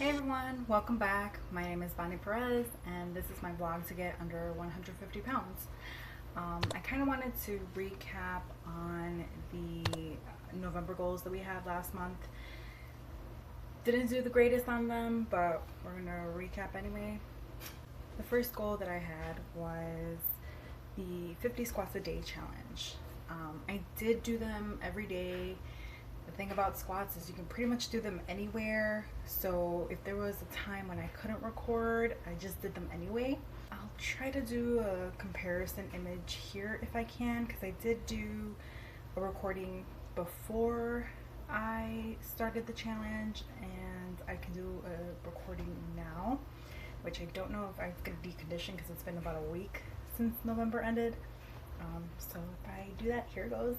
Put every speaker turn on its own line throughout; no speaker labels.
Hey everyone, welcome back. My name is Bonnie Perez and this is my vlog to get under 150 pounds. I kind of wanted to recap on the November goals that we had last month. Didn't do the greatest on them, but we're gonna recap anyway. The first goal that I had was the 50 squats a day challenge. I did do them every day. The thing about squats is you can pretty much do them anywhere. So if there was a time when I couldn't record, I just did them anyway. I'll try to do a comparison image here if I can, because I did do a recording before I started the challenge, and I can do a recording now, which I don't know if I'm gonna decondition because it's been about a week since November ended. So if I do that, here goes.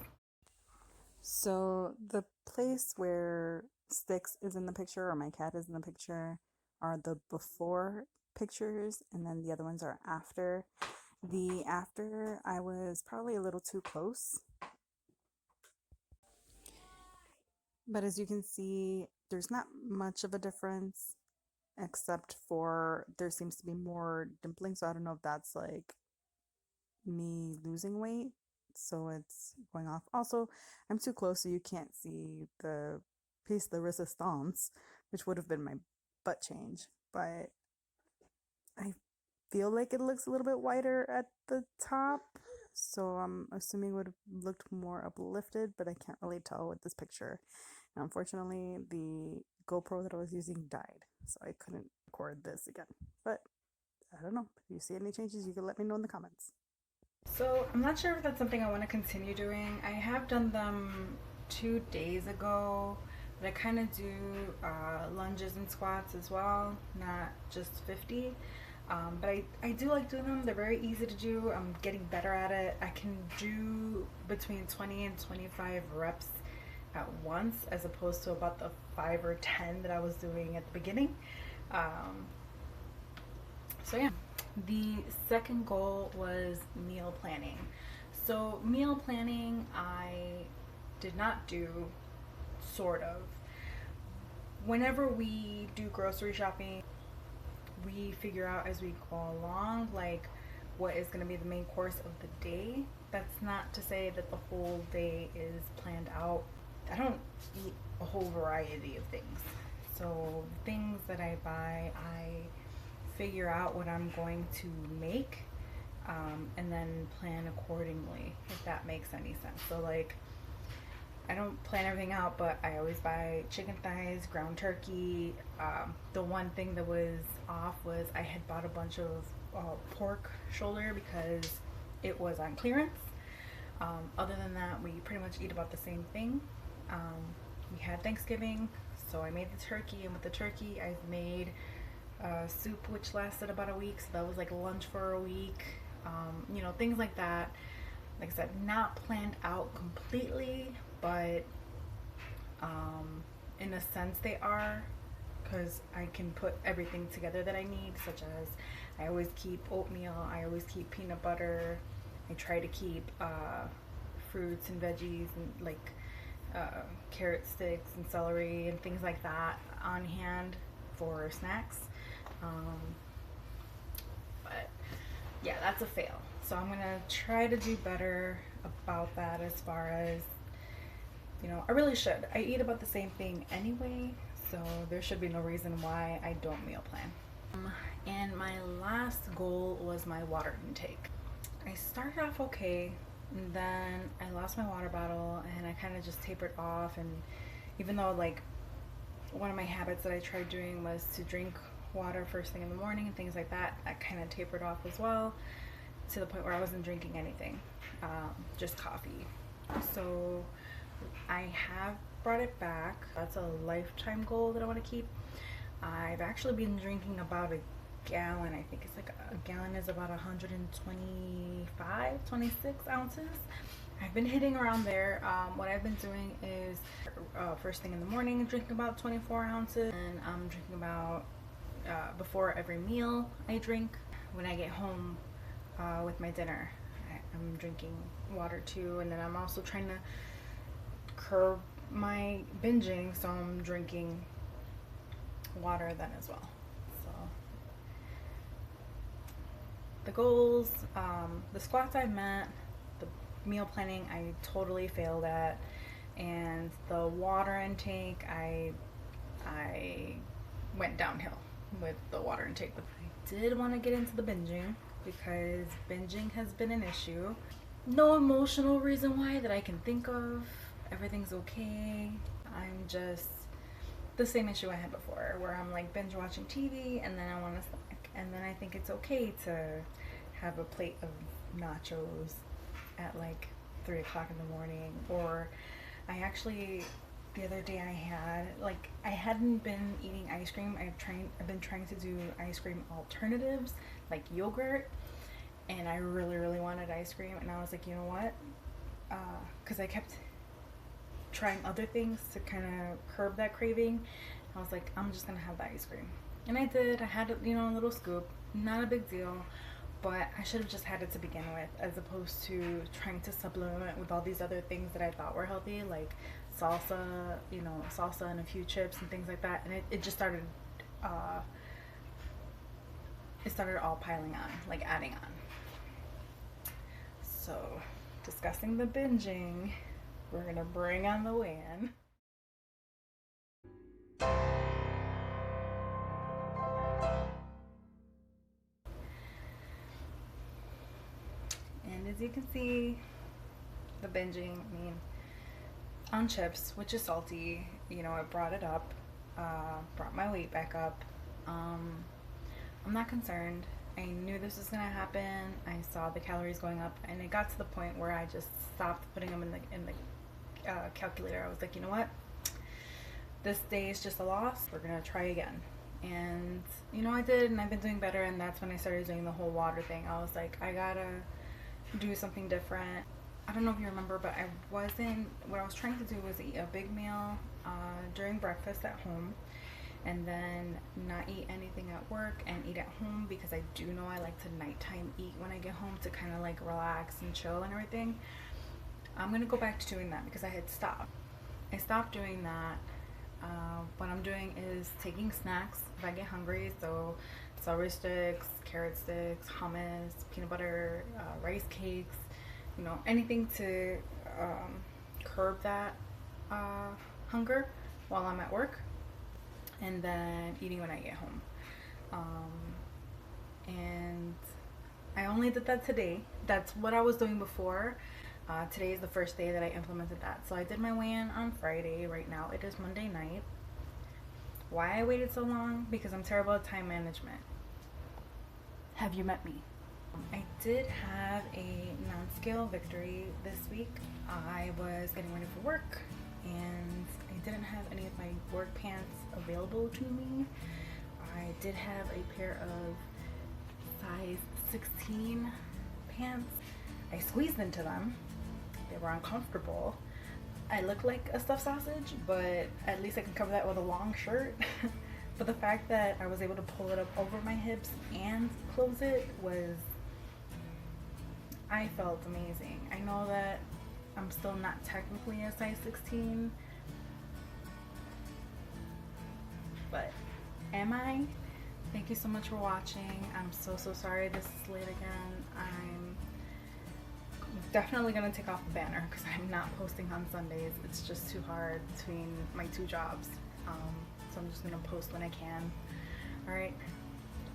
So the place where Sticks is in the picture, or my cat is in the picture, are the before pictures, and then the other ones are after. The after, I was probably a little too close, but as you can see, there's not much of a difference except for there seems to be more dimpling, so I don't know if that's like me losing weight, so it's going off. Also, I'm too close so you can't see the piece de resistance, which would have been my butt change, but I feel like it looks a little bit wider at the top, so I'm assuming it would have looked more uplifted, but I can't really tell with this picture. And unfortunately, the GoPro that I was using died, so I couldn't record this again. But I don't know. If you see any changes, you can let me know in the comments. So I'm not sure if that's something I want to continue doing. I have done them 2 days ago, but I kind of do lunges and squats as well, not just 50. But I do like doing them. They're very easy to do. I'm getting better at it. I can do between 20 and 25 reps at once, as opposed to about the 5 or 10 that I was doing at the beginning. Um, so yeah. The second goal was meal planning. So meal planning I did not do, sort of. Whenever we do grocery shopping, we figure out as we go along like what is going to be the main course of the day. That's not to say that the whole day is planned out. I don't eat a whole variety of things. So things that I buy, I figure out what I'm going to make, and then plan accordingly, if that makes any sense. So like, I don't plan everything out, but I always buy chicken thighs, ground turkey. The one thing that was off was I had bought a bunch of pork shoulder because it was on clearance. Other than that, we pretty much eat about the same thing. We had Thanksgiving, so I made the turkey, and with the turkey I've made soup which lasted about a week, so that was like lunch for a week. Things like that. Like I said, not planned out completely, but in a sense they are, because I can put everything together that I need, such as I always keep oatmeal, I always keep peanut butter, I try to keep fruits and veggies and like carrot sticks and celery and things like that on hand for snacks. But yeah, that's a fail. So I'm gonna try to do better about that, as far as, I really should. I eat about the same thing anyway, so there should be no reason why I don't meal plan. And my last goal was my water intake. I started off okay, and then I lost my water bottle and I kind of just tapered off. And even though like one of my habits that I tried doing was to drink water first thing in the morning and things like that, I kind of tapered off as well, to the point where I wasn't drinking anything, just coffee. So I have brought it back. That's a lifetime goal that I want to keep. I've actually been drinking about a gallon. I think it's like a gallon is about 125, 26 ounces. I've been hitting around there. What I've been doing is first thing in the morning drinking about 24 ounces, and I'm drinking about before every meal I drink. When I get home with my dinner, I'm drinking water too, and then I'm also trying to curb my binging, so I'm drinking
water then as well. So the goals, the squats I met, the meal planning I totally failed at, and the water intake I went downhill with the water intake. But I did want to get into the binging because binging has been an issue. No emotional reason why that I can think of. Everything's okay. I'm just the same issue I had before, where I'm like binge watching TV and then I want to snack, and then I think it's okay to have a plate of nachos at like 3 o'clock in the morning. Or I actually, the other day I hadn't been eating ice cream. I've been trying to do ice cream alternatives like yogurt, and I really wanted ice cream, and I was like, you know what, because I kept trying other things to kind of curb that craving. I was like, I'm just gonna have the ice cream, and I did. I had a little scoop, not a big deal, but I should have just had it to begin with, as opposed to trying to supplement it with all these other things that I thought were healthy, like salsa and a few chips and things like that. And it just started all piling on, like adding on. So, discussing the binging, we're gonna bring on the weigh-in. And as you can see, the binging, on chips, which is salty, it brought it up, brought my weight back up. I'm not concerned. I knew this was gonna happen. I saw the calories going up, and it got to the point where I just stopped putting them in the calculator. I was like, you know what? This day is just a loss. We're gonna try again. And I did, and I've been doing better. And that's when I started doing the whole water thing. I was like, I gotta do something different. I don't know if you remember, but what I was trying to do was eat a big meal during breakfast at home, and then not eat anything at work and eat at home, because I do know I like to nighttime eat when I get home to kind of like relax and chill and everything. I'm gonna go back to doing that because I had stopped. I stopped doing that. What I'm doing is taking snacks if I get hungry, so celery sticks, carrot sticks, hummus, peanut butter, rice cakes, anything to curb that hunger while I'm at work, and then eating when I get home. And I only did that today. That's what I was doing before. Today is the first day that I implemented that. So I did my weigh-in on Friday. Right now it is Monday night. Why I waited so long? Because I'm terrible at time management. Have you met me? I did have a non-scale victory this week. I was getting ready for work, and I didn't have any of my work pants available to me. I did have a pair of size 16 pants. I squeezed into them. They were uncomfortable. I look like a stuffed sausage, but at least I can cover that with a long shirt. But the fact that I was able to pull it up over my hips and close it I felt amazing. I know that I'm still not technically a size 16, but am I? Thank you so much for watching. I'm so sorry this is late again. I'm definitely gonna take off the banner because I'm not posting on Sundays. It's just too hard between my 2 jobs. So I'm just gonna post when I can. Alright,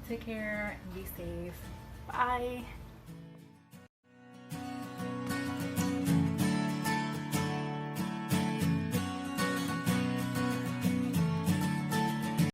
take care and be safe. Bye.